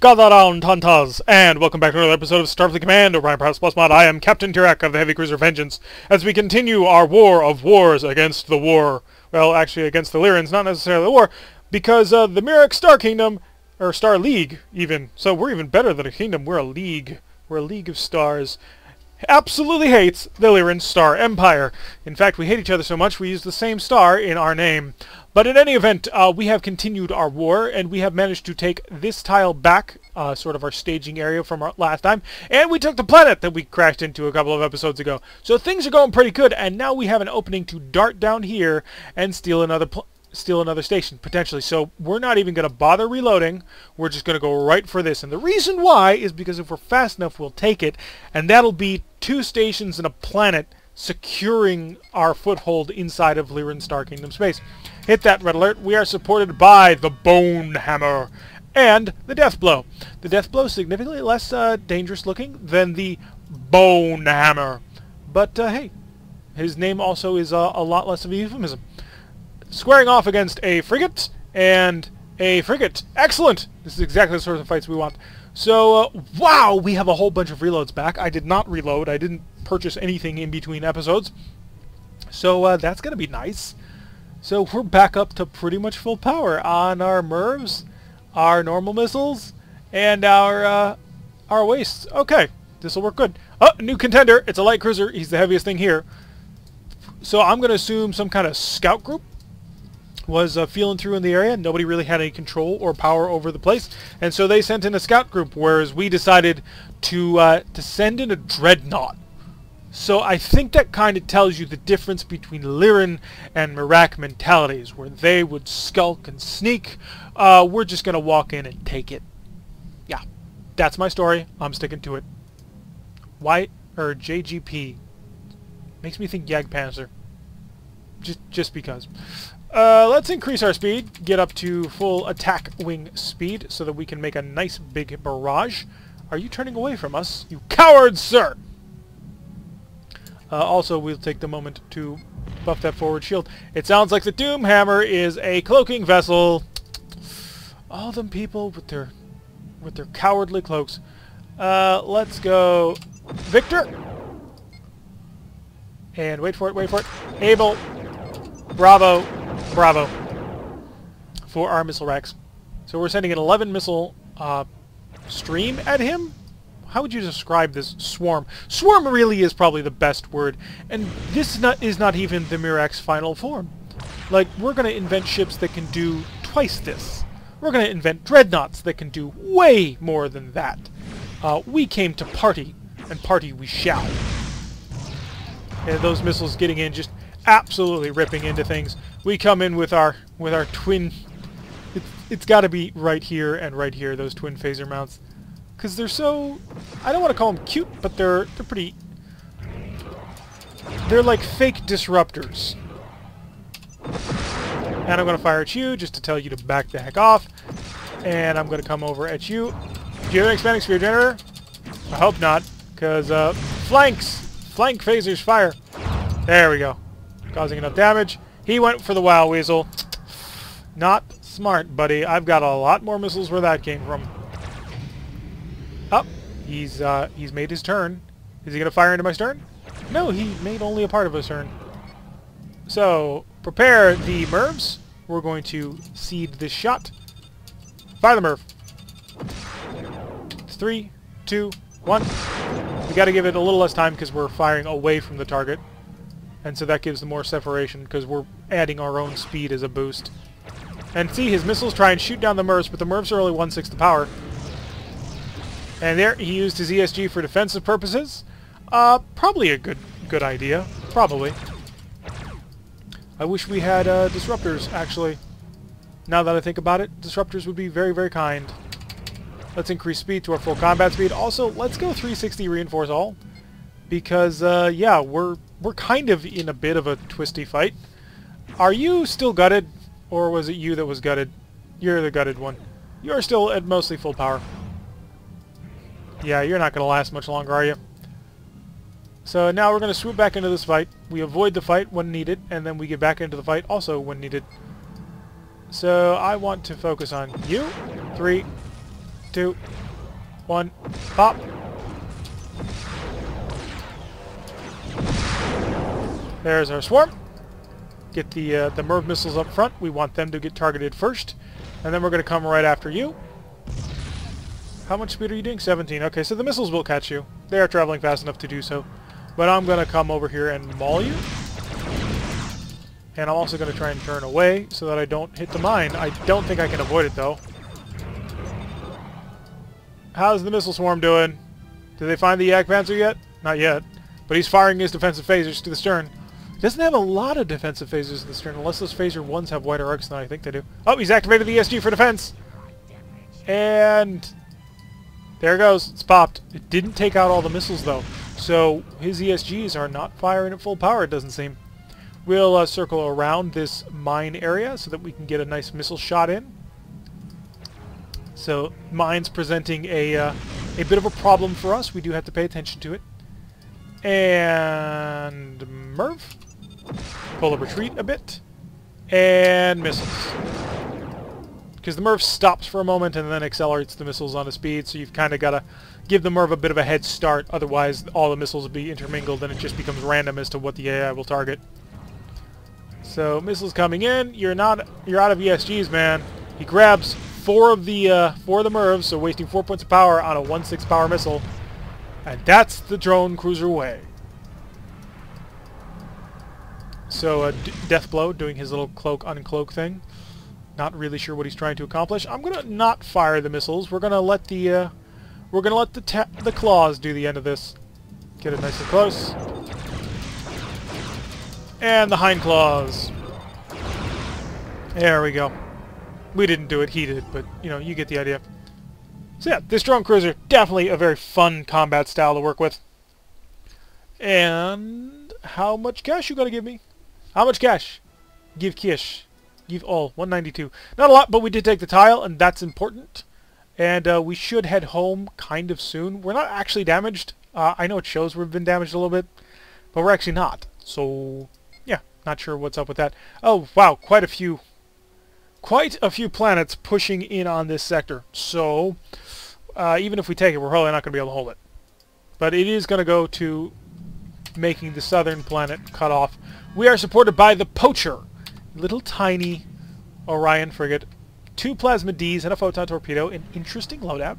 Gather round, hunters, and welcome back to another episode of Starfleet Command, Orion Pirates Plus Mod. I am Captain Tirek of the Heavy Cruiser Vengeance, as we continue our war of wars against the war. Well, actually against the Lyrans, not necessarily the war, because the Mirror Star Kingdom, or Star League, even, so we're even better than a kingdom, we're a league. We're a league of stars. Absolutely hates the Lyran Star Empire. In fact, we hate each other so much we use the same star in our name. But in any event, we have continued our war, and we have managed to take this tile back, sort of our staging area from our last time, and we took the planet that we crashed into a couple of episodes ago. So things are going pretty good, and now we have an opening to dart down here and steal another station, potentially. So we're not even going to bother reloading. We're just going to go right for this. And the reason why is because if we're fast enough, we'll take it, and that'll be 2 stations and a planet securing our foothold inside of Lyran Star Kingdom space. Hit that red alert. We are supported by the Bone Hammer and the Death Blow. The Death Blow is significantly less dangerous looking than the Bone Hammer. But hey, his name also is a lot less of a euphemism. Squaring off against a frigate and a frigate. Excellent! This is exactly the sort of fights we want. So, wow, we have a whole bunch of reloads back. I did not reload. I didn't purchase anything in between episodes. So, that's going to be nice. So, we're back up to pretty much full power on our MIRVs, our normal missiles, and our wastes. Okay, this will work good. Oh, new contender. It's a light cruiser. He's the heaviest thing here. So, I'm going to assume some kind of scout group was feeling through in the area. Nobody really had any control or power over the place, and so they sent in a scout group, whereas we decided to send in a dreadnought. So I think that kind of tells you the difference between Lyran and Mirak mentalities, where they would skulk and sneak. We're just going to walk in and take it. Yeah, that's my story. I'm sticking to it. Why, or JGP, makes me think Jagdpanzer. Just because. Let's increase our speed, get up to full attack wing speed, so that we can make a nice big barrage. Are you turning away from us? You cowards, sir! Also, we'll take the moment to buff that forward shield. It sounds like the Doomhammer is a cloaking vessel. All them people with their cowardly cloaks. Let's go Victor. And wait for it. Able. Bravo. Bravo. For our missile racks. So we're sending an 11 missile stream at him? How would you describe this? Swarm. Swarm really is probably the best word. And this is not even the Mirak's final form. Like, we're going to invent ships that can do twice this. We're going to invent dreadnoughts that can do way more than that. We came to party, and party we shall. And those missiles getting in, just absolutely ripping into things. We come in with our twin. It's got to be right here and right here, those twin phaser mounts, because they're so, I don't want to call them cute, but they're pretty. They're like fake disruptors. And I'm going to fire at you just to tell you to back the heck off. And I'm going to come over at you. Do you have an expanding sphere generator? I hope not, because flank phasers fire. There we go. Causing enough damage. He went for the Wow Weasel. Not smart, buddy. I've got a lot more missiles where that came from. Oh, he's made his turn. Is he going to fire into my stern? No, he made only a part of his turn. So, prepare the MIRVs. We're going to seed this shot. Fire the MIRV. It's 3, 2, 1. We got to give it a little less time because we're firing away from the target. And so that gives them more separation because we're adding our own speed as a boost. And see, his missiles try and shoot down the MIRVs, but the MIRVs are only 1/6 the power. And there, he used his ESG for defensive purposes. Probably a good idea. Probably. I wish we had disruptors, actually. Now that I think about it, disruptors would be very, very kind. Let's increase speed to our full combat speed. Also, let's go 360 reinforce all. Because, yeah, we're kind of in a bit of a twisty fight. Are you still gutted? Or was it you that was gutted? You're the gutted one. You're still at mostly full power. Yeah, you're not going to last much longer, are you? So now we're going to swoop back into this fight. We avoid the fight when needed, and then we get back into the fight also when needed. So I want to focus on you. 3, 2, 1, pop. There's our swarm. Get the MIRV missiles up front. We want them to get targeted first. And then we're going to come right after you. How much speed are you doing? 17. Okay, so the missiles will catch you. They are traveling fast enough to do so. But I'm going to come over here and maul you. And I'm also going to try and turn away so that I don't hit the mine. I don't think I can avoid it, though. How's the missile swarm doing? Did they find the Yak Panzer yet? Not yet. But he's firing his defensive phasers to the stern. He doesn't have a lot of defensive phasers to the stern, unless those phaser ones have wider arcs than I think they do. Oh, he's activated the ESG for defense! And there it goes. It's popped. It didn't take out all the missiles, though. So his ESGs are not firing at full power, it doesn't seem. We'll circle around this mine area so that we can get a nice missile shot in. So mine's presenting a bit of a problem for us. We do have to pay attention to it. And MIRV. Pull a retreat a bit. And missiles. Because the MIRV stops for a moment and then accelerates the missiles onto speed, so you've kind of got to give the MIRV a bit of a head start, otherwise all the missiles will be intermingled and it just becomes random as to what the AI will target. So missiles coming in, you're out of ESGs, man. He grabs four of the MIRVs, so wasting 4 points of power on a 1/6 power missile, and that's the drone cruiser way. So Deathblow doing his little cloak uncloak thing. Not really sure what he's trying to accomplish. I'm gonna not fire the missiles. We're gonna let the claws do the end of this. Get it nice and close. And the hind claws. There we go. We didn't do it, he did, but you know, you get the idea. So yeah, this drone cruiser, definitely a very fun combat style to work with. And how much cash you gotta give me? How much cash? Give cash. Give all. 192. Not a lot, but we did take the tile, and that's important. And we should head home kind of soon. We're not actually damaged. I know it shows we've been damaged a little bit, but we're actually not. So, yeah, not sure what's up with that. Oh, wow, quite a few planets pushing in on this sector. So, even if we take it, we're probably not going to be able to hold it. But it is going to go to making the southern planet cut off. We are supported by the Poacher. Little tiny Orion frigate, 2 plasma Ds and a photon torpedo. An interesting loadout.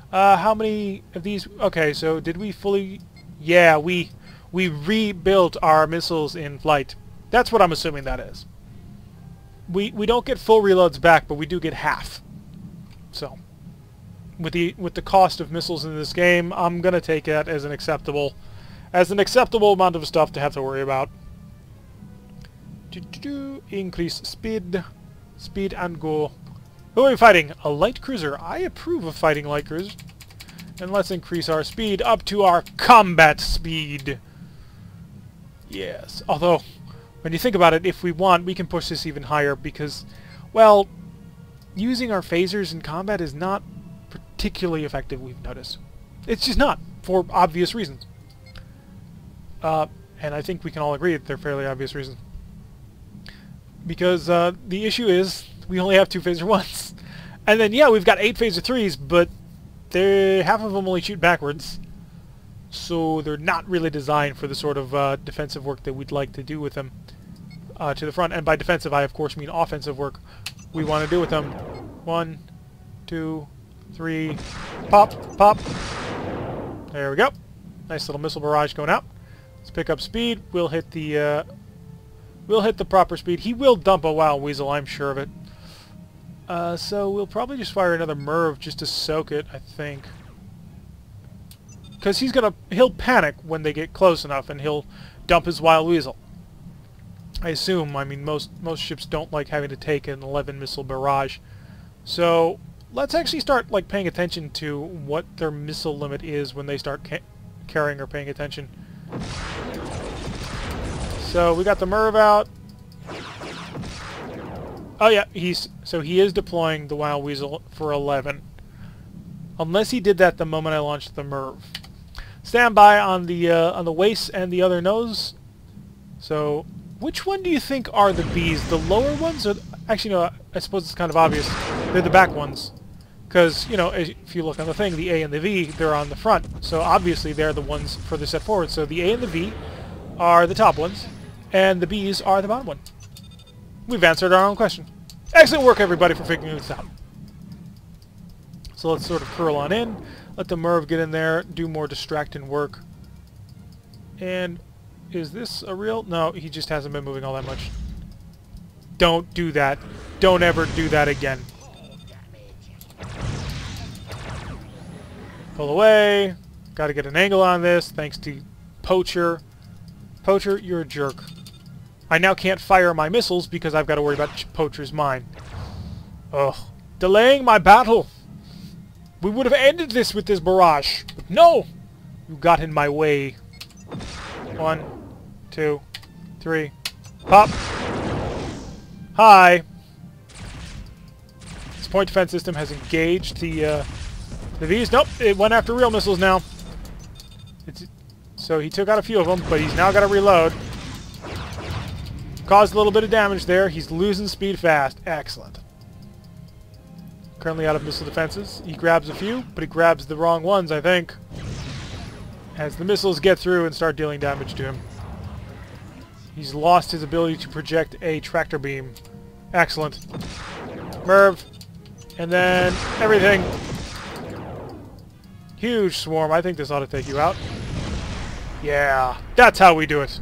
How many of these? Okay, so did we fully? Yeah, we rebuilt our missiles in flight. That's what I'm assuming that is. We don't get full reloads back, but we do get half. So, with the cost of missiles in this game, I'm gonna take that as an acceptable amount of stuff to have to worry about. Increase speed and go. Who are we fighting? A light cruiser. I approve of fighting light cruisers. And let's increase our speed up to our combat speed. Yes. Although, when you think about it, if we want, we can push this even higher because, well, using our phasers in combat is not particularly effective, we've noticed. It's just not, for obvious reasons. And I think we can all agree that they're fairly obvious reasons. Because the issue is we only have 2 phaser 1s. And then, yeah, we've got 8 phaser 3s, but half of them only shoot backwards. So they're not really designed for the sort of defensive work that we'd like to do with them to the front. And by defensive, I of course mean offensive work we want to do with them. 1, 2, 3, pop, pop. There we go. Nice little missile barrage going out. Let's pick up speed. We'll hit the proper speed. He will dump a Wild Weasel, I'm sure of it. So we'll probably just fire another MIRV just to soak it, I think. Because he'll panic when they get close enough, and he'll dump his Wild Weasel. I assume. I mean, most ships don't like having to take an 11 missile barrage. So let's actually start like paying attention to what their missile limit is when they start carrying or paying attention. So we got the MIRV out. Oh yeah, he is deploying the Wild Weasel for 11. Unless he did that the moment I launched the MIRV. Stand by on the waist and the other nose. So, which one do you think are the Bs? The lower ones, or actually no? I suppose it's kind of obvious. They're the back ones, Because, you know, if you look on the thing, the A and the V, they're on the front. So obviously they're the ones further set forward. So the A and the V are the top ones, and the B's are the bottom one. We've answered our own question. Excellent work, everybody, for figuring this out. So let's sort of curl on in. Let the Merv get in there, do more distracting work. And is this a real... No, he just hasn't been moving all that much. Don't do that. Don't ever do that again. Pull away. Got to get an angle on this, thanks to Poacher. Poacher, you're a jerk. I now can't fire my missiles because I've got to worry about Poacher's mine. Ugh. Delaying my battle. We would have ended this with this barrage. But no! You got in my way. 1, 2, 3. Pop! Hi! This point defense system has engaged the V's. Nope, it went after real missiles now. So he took out a few of them, but he's now got to reload. Caused a little bit of damage there. He's losing speed fast. Excellent. Currently out of missile defenses. He grabs a few, but he grabs the wrong ones, I think. As the missiles get through and start dealing damage to him. He's lost his ability to project a tractor beam. Excellent. Merv. And then everything. Huge swarm. I think this ought to take you out. Yeah, that's how we do it.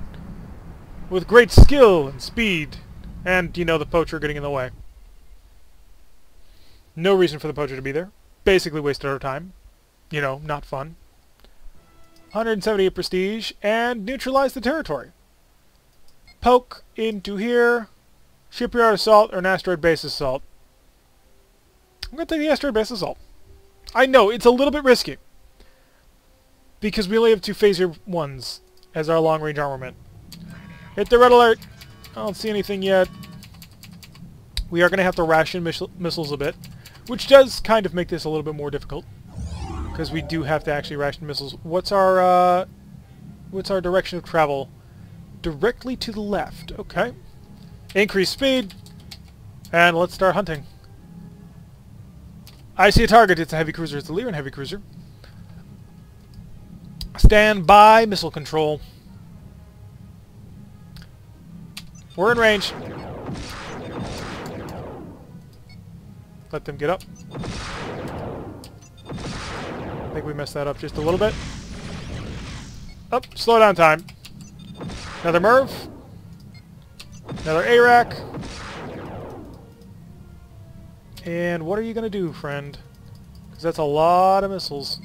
With great skill and speed. And, you know, the Poacher getting in the way. No reason for the Poacher to be there. Basically wasted our time. You know, not fun. 178 prestige, and neutralize the territory. Poke into here. Shipyard assault or an asteroid base assault. I'm going to take the asteroid base assault. I know, it's a little bit risky. Because we only have 2 phaser 1s as our long-range armament. Hit the red alert. I don't see anything yet. We are going to have to ration missiles a bit, which does kind of make this a little bit more difficult, because we do have to actually ration missiles. What's our direction of travel? Directly to the left. Okay. Increase speed, and let's start hunting. I see a target. It's a heavy cruiser. It's a Lyran heavy cruiser. Stand by, missile control. We're in range. Let them get up. I think we messed that up just a little bit. Up, slow down time. Another Merv. Another ARAC. And what are you going to do, friend? Because that's a lot of missiles.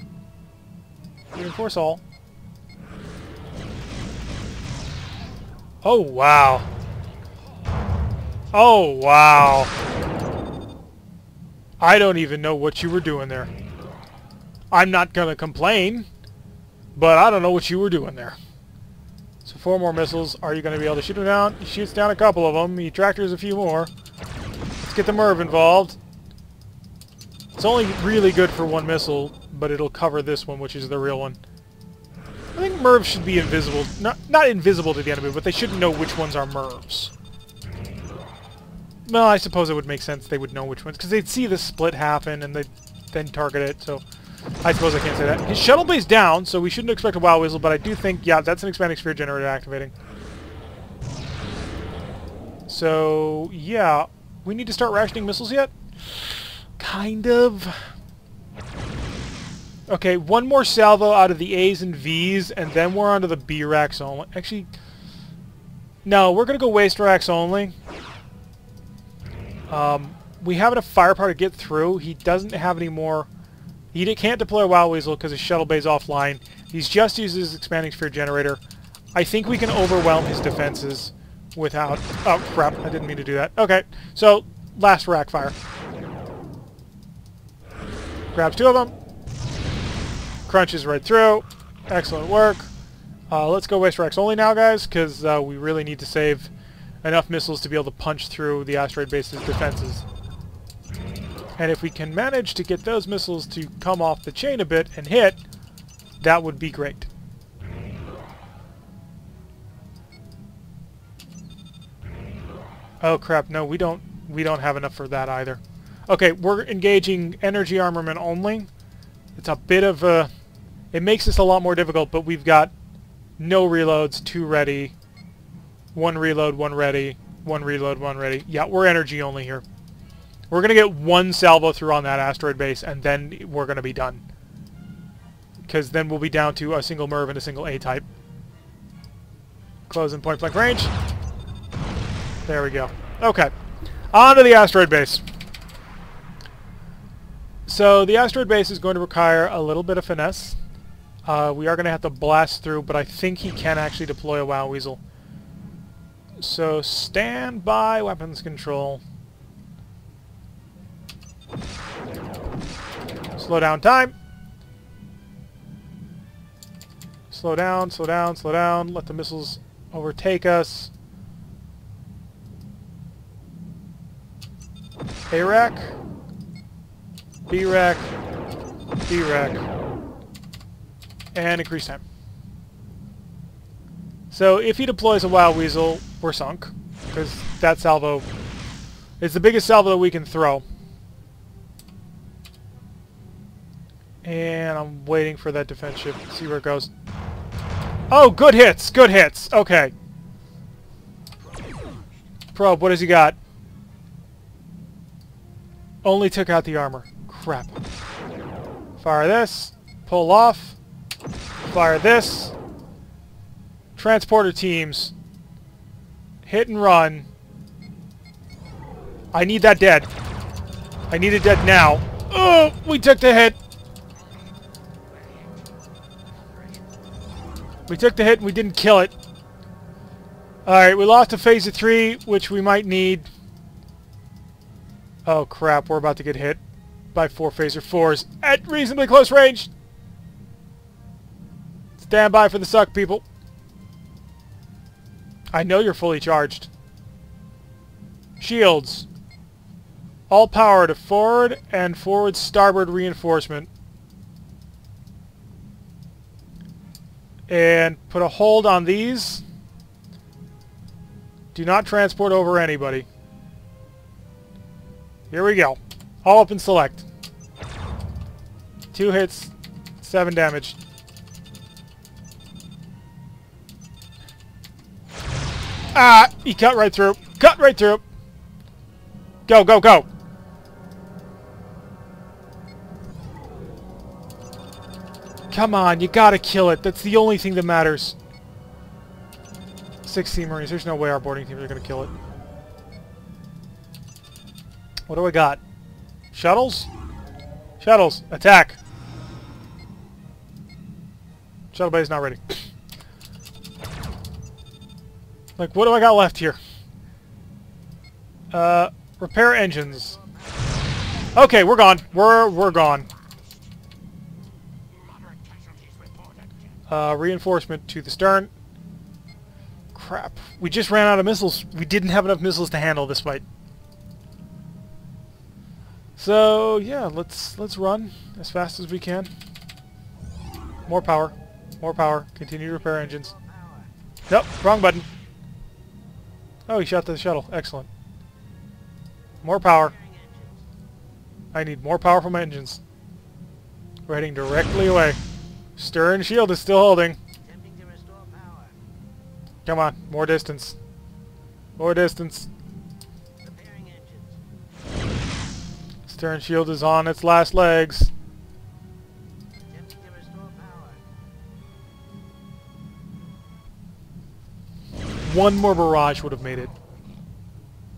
Reinforce all. Oh, wow. Oh, wow. I don't even know what you were doing there. I'm not going to complain, but I don't know what you were doing there. So 4 more missiles. Are you going to be able to shoot them down? He shoots down a couple of them. He tractors a few more. Let's get the Merv involved. It's only really good for 1 missile, but it'll cover this one, which is the real one. I think Mervs should be invisible. Not invisible to the enemy, but they shouldn't know which ones are Mervs. Well, I suppose it would make sense they would know which ones, because they'd see the split happen and they'd then target it, so I suppose I can't say that. His shuttle bay's down, so we shouldn't expect a Wow Weasel, but I do think, yeah, that's an expanding sphere generator activating. So, yeah. We need to start rationing missiles yet? Kind of. Okay, 1 more salvo out of the A's and V's, and then we're onto the B racks only. Actually, no, we're going to go waste racks only. We have enough firepower to get through. He doesn't have any more... He can't deploy a Wow Weasel because his shuttle bay's offline. He's just used his expanding sphere generator. I think we can overwhelm his defenses without... Oh, crap. I didn't mean to do that. Okay, so last rack fire. Grabs 2 of them. Crunches right through. Excellent work. Let's go waste racks only now, guys, because we really need to save enough missiles to be able to punch through the asteroid base's defenses. And if we can manage to get those missiles to come off the chain a bit and hit, that would be great. Oh crap, no, we don't have enough for that either. Okay, we're engaging energy armament only. It's a bit of a... It makes this a lot more difficult, but we've got no reloads, 2 ready, 1 reload, 1 ready, 1 reload, 1 ready. Yeah, we're energy only here. We're going to get 1 salvo through on that asteroid base, and then we're going to be done. Because then we'll be down to a single MERV and a single A-type. Close in point-blank range. There we go. Okay. On to the asteroid base. So the asteroid base is going to require a little bit of finesse. We are going to have to blast through, but I think he can actually deploy a WoW Weasel. So stand by weapons control. Slow down time. Slow down, slow down, slow down. Let the missiles overtake us. A-rack. B-rack. B-rack. And increase time. So if he deploys a WoW Weasel, we're sunk. Because that salvo is the biggest salvo that we can throw. And I'm waiting for that defense ship to see where it goes. Oh, good hits! Good hits! Okay. Probe, what has he got? Only took out the armor. Crap. Fire this. Pull off. Fire this. Transporter teams. Hit and run. I need that dead. I need it dead now. Oh, we took the hit. We took the hit and we didn't kill it. Alright, we lost a phase of 3, which we might need. Oh crap, we're about to get hit by 4 phaser 4s at reasonably close range. Stand by for the suck, people. I know you're fully charged. Shields. All power to forward and forward starboard reinforcement. And put a hold on these. Do not transport over anybody. Here we go. All up and select. 2 hits, 7 damage. Ah! He cut right through. Cut right through. Go, go, go. Come on, you gotta kill it. That's the only thing that matters. 16 Marines. There's no way our boarding teams are gonna kill it. What do I got? Shuttles? Shuttles, attack. Shuttle bay is not ready. Like, what do I got left here? Repair engines. Okay, we're gone. We're gone. Reinforcement to the stern. Crap. We just ran out of missiles. We didn't have enough missiles to handle this fight. So, yeah, let's run as fast as we can. More power. More power. Continue to repair engines. Nope, wrong button. Oh, he shot the shuttle. Excellent. More power. I need more power from my engines. We're heading directly away. Stern shield is still holding. Come on, more distance. More distance. Stern shield is on its last legs. One more barrage would have made it.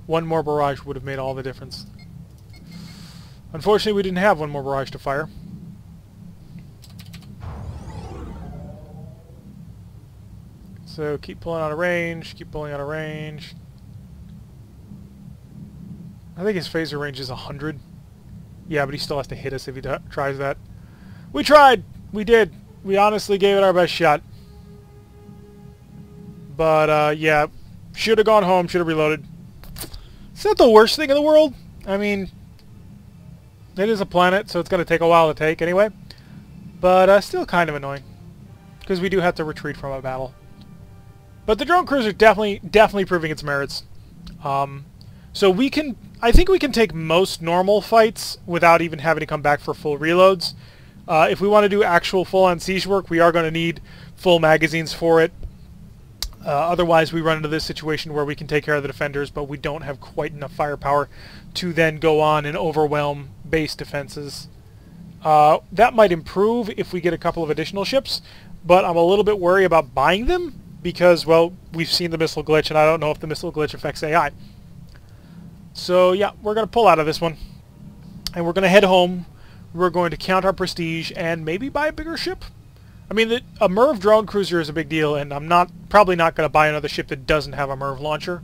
One more barrage would have made all the difference. Unfortunately, we didn't have one more barrage to fire. So keep pulling out of range, keep pulling out of range. I think his phaser range is 100. Yeah, but he still has to hit us if he tries that. We tried! We did! We honestly gave it our best shot. But, yeah. Should have gone home, should have reloaded. It's not the worst thing in the world. I mean, it is a planet, so it's going to take a while to take anyway. But, still kind of annoying. Because we do have to retreat from a battle. But the drone cruiser definitely proving its merits. So we can I think we can take most normal fights without even having to come back for full reloads. If we want to do actual full-on siege work, we are going to need full magazines for it. Otherwise, we run into this situation where we can take care of the defenders, but we don't have quite enough firepower to then go on and overwhelm base defenses. That might improve if we get a couple of additional ships, but I'm a little bit worried about buying them because, well, we've seen the missile glitch, and I don't know if the missile glitch affects AI. So, yeah, we're going to pull out of this one, and we're going to head home. We're going to count our prestige and maybe buy a bigger ship. I mean, a MIRV drone cruiser is a big deal, and I'm probably not going to buy another ship that doesn't have a MIRV launcher,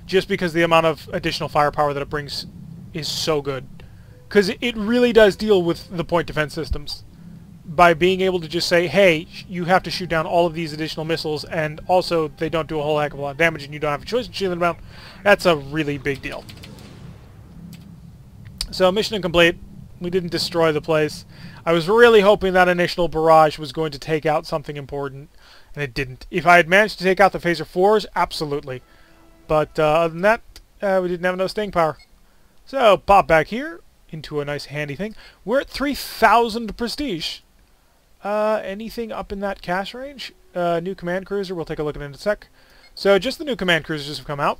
just because the amount of additional firepower that it brings is so good. Because it really does deal with the point defense systems. By being able to just say, hey, you have to shoot down all of these additional missiles, and also they don't do a whole heck of a lot of damage, and you don't have a choice in shooting them down, that's a really big deal. So, mission incomplete. We didn't destroy the place. I was really hoping that initial barrage was going to take out something important, and it didn't. If I had managed to take out the phaser 4s, absolutely. But other than that, we didn't have enough staying power. So, pop back here into a nice handy thing. We're at 3,000 prestige. Anything up in that cash range? New command cruiser, we'll take a look at it in a sec. So, just the new command cruisers have come out.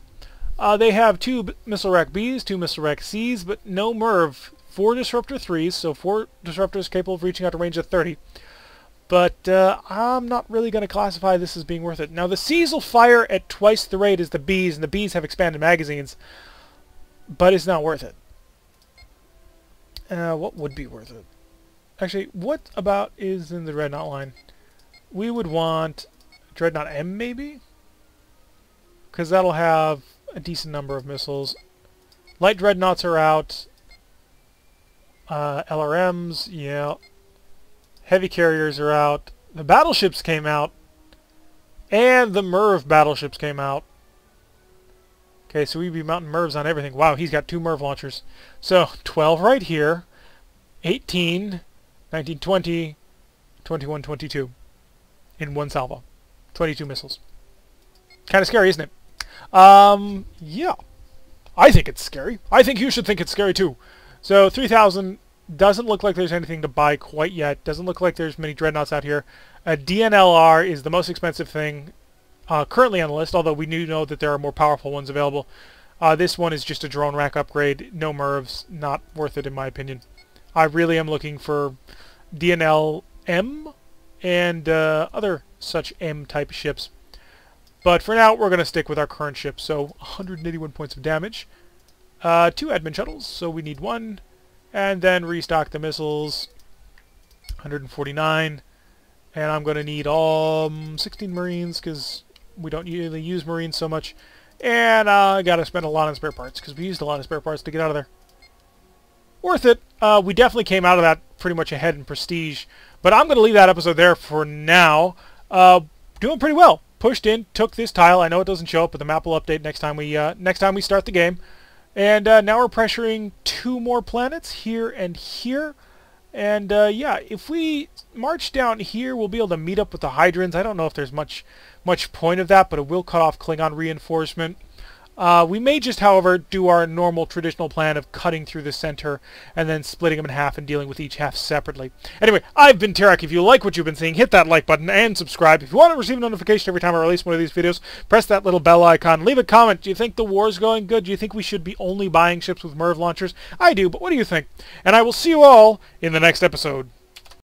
They have 2 missile rack Bs, 2 missile rack Cs, but no MIRV. 4 disruptor 3s, so 4 disruptors capable of reaching out to range of 30. But I'm not really going to classify this as being worth it. Now, the Cs will fire at twice the rate as the Bs, and the Bs have expanded magazines, but it's not worth it. What would be worth it? Actually, what about is in the Dreadnought line? We would want Dreadnought M, maybe? Because that'll have a decent number of missiles. Light Dreadnoughts are out. LRMs, yeah. Heavy carriers are out. The battleships came out. And the MIRV battleships came out. Okay, so we'd be mounting MIRVs on everything. Wow, he's got 2 MIRV launchers. So, 12 right here. 18, 19, 20, 21, 22. In one salvo. 22 missiles. Kind of scary, isn't it? Yeah. I think it's scary. I think you should think it's scary, too. So 3,000 doesn't look like there's anything to buy quite yet. Doesn't look like there's many dreadnoughts out here. A DNLR is the most expensive thing currently on the list, although we do know that there are more powerful ones available. This one is just a drone rack upgrade. No MIRVs. Not worth it in my opinion. I really am looking for DNL-M and other such M-type ships. But for now, we're going to stick with our current ship. So 181 points of damage. 2 admin shuttles, so we need 1. And then restock the missiles. 149. And I'm going to need all 16 Marines, because we don't usually use Marines so much. And I got to spend a lot on spare parts, because we used a lot of spare parts to get out of there. Worth it. We definitely came out of that pretty much ahead in prestige. But I'm going to leave that episode there for now. Doing pretty well. Pushed in, took this tile. I know it doesn't show up, but the map will update next time we start the game. And now we're pressuring 2 more planets, here and here. And yeah, if we march down here, we'll be able to meet up with the Hydrons. I don't know if there's much point of that, but it will cut off Klingon reinforcement. We may just, however, do our normal traditional plan of cutting through the center and then splitting them in half and dealing with each half separately. Anyway, I've been Tarek. If you like what you've been seeing, hit that like button and subscribe. If you want to receive a notification every time I release one of these videos, press that little bell icon. Leave a comment. Do you think the war's going good? Do you think we should be only buying ships with MIRV launchers? I do, but what do you think? And I will see you all in the next episode.